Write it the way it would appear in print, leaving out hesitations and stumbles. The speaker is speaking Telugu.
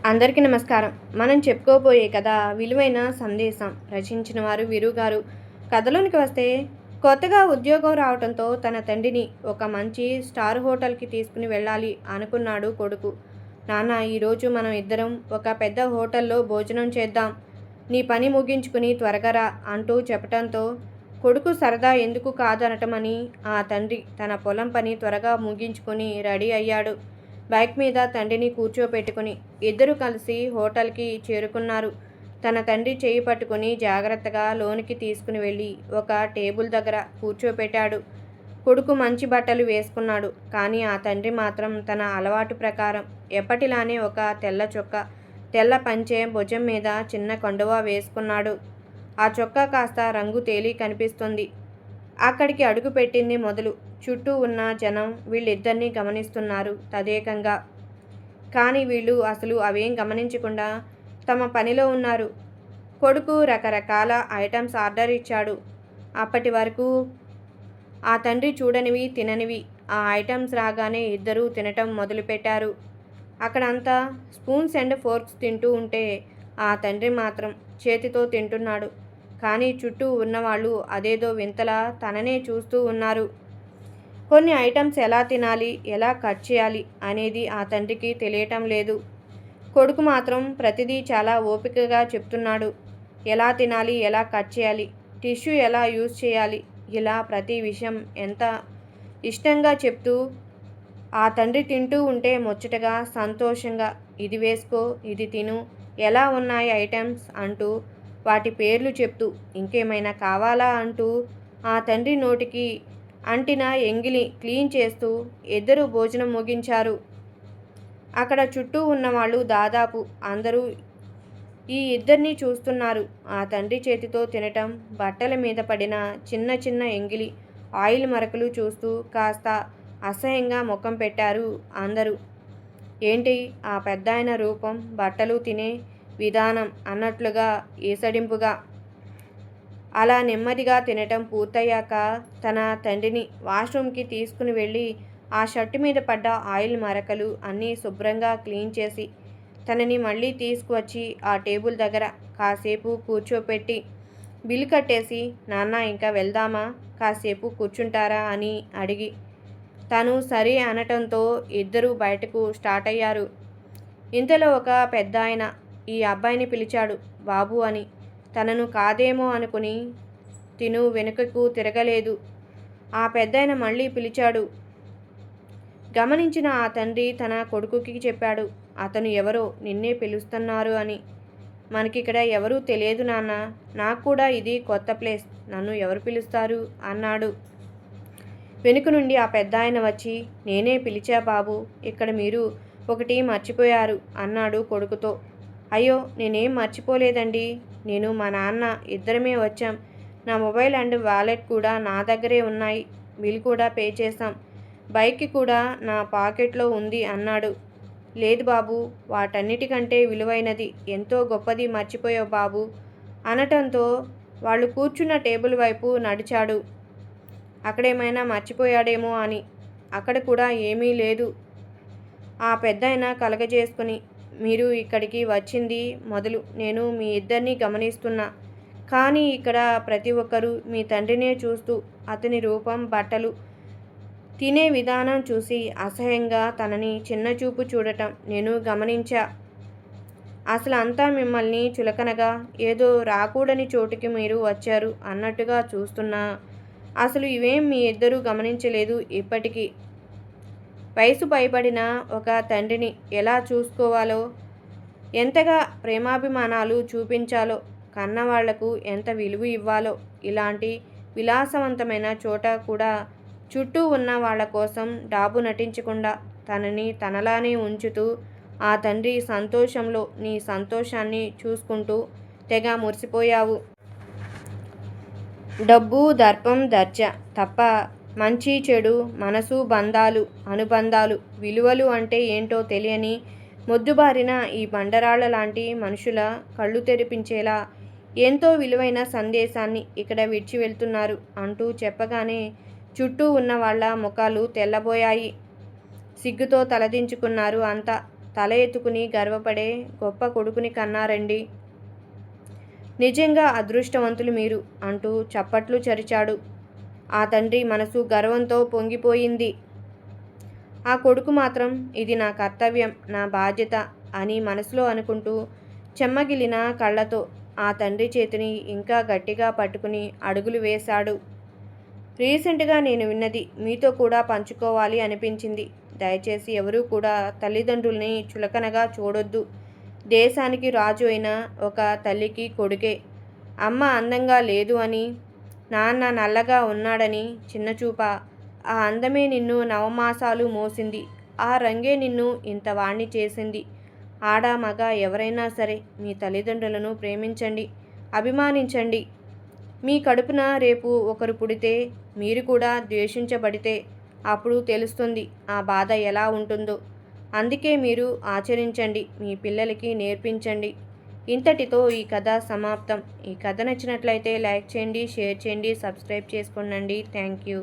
అందరికీ నమస్కారం. మనం చెప్పుకోబోయే కథ 'విలువైన సందేశం'. రచించిన వారు వీరు గారు. కథలోనికి వస్తే, కొత్తగా ఉద్యోగం రావడంతో తన తండ్రిని ఒక మంచి స్టార్ హోటల్‌కి తీసుకుని వెళ్ళాలి అనుకున్నాడు కొడుకు. నాన్న, ఈరోజు మనం ఇద్దరం ఒక పెద్ద హోటల్లో భోజనం చేద్దాం. నీ పని ముగించుకుని త్వరగా రా అంటూ చెప్పటంతో, కొడుకు సరదా ఎందుకు కాదనటమని ఆ తండ్రి తన పొలం పని త్వరగా ముగించుకుని రెడీ అయ్యాడు. బైక్ మీద తండ్రిని కూర్చోపెట్టుకుని ఇద్దరు కలిసి హోటల్కి చేరుకున్నారు. తన తండ్రి చేయి పట్టుకుని జాగ్రత్తగా లోనికి తీసుకుని వెళ్ళి ఒక టేబుల్ దగ్గర కూర్చోపెట్టాడు. కొడుకు మంచి బట్టలు వేసుకున్నాడు. కానీ ఆ తండ్రి మాత్రం తన అలవాటు ప్రకారం ఎప్పటిలానే ఒక తెల్ల చొక్కా, తెల్ల పంచె, భుజం మీద చిన్న కండువా వేసుకున్నాడు. ఆ చొక్కా కాస్త రంగు తేలి కనిపిస్తుంది. అక్కడికి అడుగు పెట్టింది మొదలు చుట్టూ ఉన్న జనం వీళ్ళిద్దరినీ గమనిస్తున్నారు తదేకంగా. కానీ వీళ్ళు అసలు అవేం గమనించకుండా తమ పనిలో ఉన్నారు. కొడుకు రకరకాల ఐటమ్స్ ఆర్డర్ ఇచ్చాడు. అప్పటి వరకు ఆ తండ్రి చూడనివి, తిననివి ఆ ఐటమ్స్ రాగానే ఇద్దరూ తినటం మొదలుపెట్టారు. అక్కడంతా స్పూన్స్ అండ్ ఫోర్క్స్ తింటూ ఉంటే ఆ తండ్రి మాత్రం చేతితో తింటున్నాడు. కానీ చుట్టూ ఉన్నవాళ్ళు అదేదో వింతలా తననే చూస్తూ ఉన్నారు. కొన్ని ఐటమ్స్ ఎలా తినాలి, ఎలా కట్ చేయాలి అనేది ఆ తండ్రికి తెలియటం లేదు. కొడుకు మాత్రం ప్రతిదీ చాలా ఓపికగా చెప్తున్నాడు. ఎలా తినాలి, ఎలా కట్ చేయాలి, టిష్యూ ఎలా యూజ్ చేయాలి, ఇలా ప్రతి విషయం ఎంత ఇష్టంగా చెప్తూ ఆ తండ్రి తింటూ ఉంటే ముచ్చటగా, సంతోషంగా ఇది వేసుకో, ఇది తిను, ఎలా ఉన్నాయి ఐటమ్స్ అంటూ వాటి పేర్లు చెప్తూ ఇంకేమైనా కావాలా అంటూ ఆ తండ్రి నోటికి అంటిన ఎంగిలి క్లీన్ చేస్తూ ఇద్దరు భోజనం ముగించారు. అక్కడ చుట్టూ ఉన్నవాళ్ళు దాదాపు అందరూ ఈ ఇద్దరిని చూస్తున్నారు. ఆ తండ్రి చేతితో తినటం, బట్టల మీద పడిన చిన్న చిన్న ఎంగిలి ఆయిల్ మరకలు చూస్తూ కాస్త అసహ్యంగా ముఖం పెట్టారు అందరూ. ఏంటి ఆ పెద్దాయన రూపం, బట్టలు, తినే విధానం అన్నట్లుగా ఈసడింపుగా. అలా నెమ్మదిగా తినటం పూర్తయ్యాక తన తండ్రిని వాష్రూమ్కి తీసుకుని వెళ్ళి ఆ షర్టు మీద పడ్డ ఆయిల్ మరకలు అన్నీ శుభ్రంగా క్లీన్ చేసి తనని మళ్ళీ తీసుకువచ్చి ఆ టేబుల్ దగ్గర కాసేపు కూర్చోపెట్టి బిల్లు కట్టేసి, నాన్న ఇంకా వెళ్దామా, కాసేపు కూర్చుంటారా అని అడిగి తను సరే అనటంతో ఇద్దరూ బయటకు స్టార్ట్ అయ్యారు. ఇంతలో ఒక పెద్ద ఆయన ఈ అబ్బాయిని పిలిచాడు బాబు అని. తనను కాదేమో అనుకుని తిను వెనుకకు తిరగలేదు. ఆ పెద్దాయన మళ్ళీ పిలిచాడు. గమనించిన ఆ తండ్రి తన కొడుకుకి చెప్పాడు, అతను ఎవరో నిన్నే పిలుస్తున్నారు అని. మనకిక్కడ ఎవరూ తెలియదు నాన్న, నాకు కూడా ఇది కొత్త ప్లేస్, నన్ను ఎవరు పిలుస్తారు అన్నాడు. వెనుక నుండి ఆ పెద్దాయన వచ్చి, నేనే పిలిచా బాబు, ఇక్కడ మీరు ఒకటి మర్చిపోయారు అన్నాడు కొడుకుతో. అయ్యో, నేనేం మర్చిపోలేదండి, నేను మా నాన్న ఇద్దరమే వచ్చాం. నా మొబైల్ అండ్ వాలెట్ కూడా నా దగ్గరే ఉన్నాయి. బిల్ కూడా పే చేశాం. బైక్ కూడా నా పాకెట్లో ఉంది అన్నాడు. లేదు బాబు, వాటన్నిటికంటే విలువైనది, ఎంతో గొప్పది మర్చిపోయావు బాబు అనటంతో వాళ్ళు కూర్చున్న టేబుల్ వైపు నడిచాడు. అక్కడేమైనా మర్చిపోయాడేమో అని. అక్కడ కూడా ఏమీ లేదు. ఆ పెద్దాయన కలగజేసుకుని, మీరు ఇక్కడికి వచ్చింది మొదలు నేను మీ ఇద్దరిని గమనిస్తున్నా. కానీ ఇక్కడ ప్రతి ఒక్కరూ మీ తండ్రినే చూస్తూ అతని రూపం, బట్టలు, తినే విధానం చూసి అసహ్యంగా తనని చిన్నచూపు చూడటం నేను గమనించా. అసలు అంతా మిమ్మల్ని చులకనగా, ఏదో రాకూడని చోటుకి మీరు వచ్చారు అన్నట్టుగా చూస్తున్నా. అసలు ఇవేం మీ ఇద్దరూ గమనించలేదు ఇప్పటికీ. వయసు పైబడిన ఒక తండ్రిని ఎలా చూసుకోవాలో, ఎంతగా ప్రేమాభిమానాలు చూపించాలో, కన్నవాళ్లకు ఎంత విలువ ఇవ్వాలో, ఇలాంటి విలాసవంతమైన చోట కూడా చుట్టూ ఉన్న వాళ్ళ కోసం డాబు నటించకుండా తనని తనలానే ఉంచుతూ ఆ తండ్రి సంతోషంలో నీ సంతోషాన్ని చూసుకుంటూ తెగ మురిసిపోయావు. డబ్బు, దర్పం, దర్జా తప్ప మంచి, చెడు, మనసు, బంధాలు, అనుబంధాలు, విలువలు అంటే ఏంటో తెలియని మొద్దుబారిన ఈ బండరాళ్ల లాంటి మనుషుల కళ్ళు తెరిపించేలా ఎంతో విలువైన సందేశాన్ని ఇక్కడ విడిచి వెళ్తున్నారు అంటూ చెప్పగానే చుట్టూ ఉన్న వాళ్ళ ముఖాలు తెల్లబోయాయి. సిగ్గుతో తలదించుకున్నారు అంతా. తల ఎత్తుకుని గర్వపడే గొప్ప కొడుకుని కన్నారండి. నిజంగా అదృష్టవంతులు మీరు అంటూ చప్పట్లు చరిచాడు. ఆ తండ్రి మనసు గర్వంతో పొంగిపోయింది. ఆ కొడుకు మాత్రం ఇది నా కర్తవ్యం, నా బాధ్యత అని మనసులో అనుకుంటూ చెమ్మగిలిన కళ్ళతో ఆ తండ్రి చేతిని ఇంకా గట్టిగా పట్టుకుని అడుగులు వేశాడు. రీసెంట్గా నేను విన్నది మీతో కూడా పంచుకోవాలి అనిపించింది. దయచేసి ఎవరూ కూడా తల్లిదండ్రుల్ని చులకనగా చూడొద్దు. దేశానికి రాజు అయిన ఒక తల్లికి కొడుకే అమ్మ అందంగా లేదు అని, నాన్న నల్లగా ఉన్నాడని చిన్నచూప. ఆ అందమే నిన్ను నవమాసాలు మోసింది. ఆ రంగే నిన్ను ఇంత వాణ్ణి చేసింది. ఆడ మగ ఎవరైనా సరే మీ తల్లిదండ్రులను ప్రేమించండి, అభిమానించండి. మీ కడుపున రేపు ఒకరు పుడితే, మీరు కూడా ద్వేషించబడితే అప్పుడు తెలుస్తుంది ఆ బాధ ఎలా ఉంటుందో. అందుకే మీరు ఆచరించండి, మీ పిల్లలకి నేర్పించండి. ఇంతటితో ఈ కథ సమాప్తం. ఈ కథ నచ్చినట్లయితే లైక్ చేయండి, షేర్ చేయండి, సబ్స్క్రైబ్ చేసుకోండి. Thank you.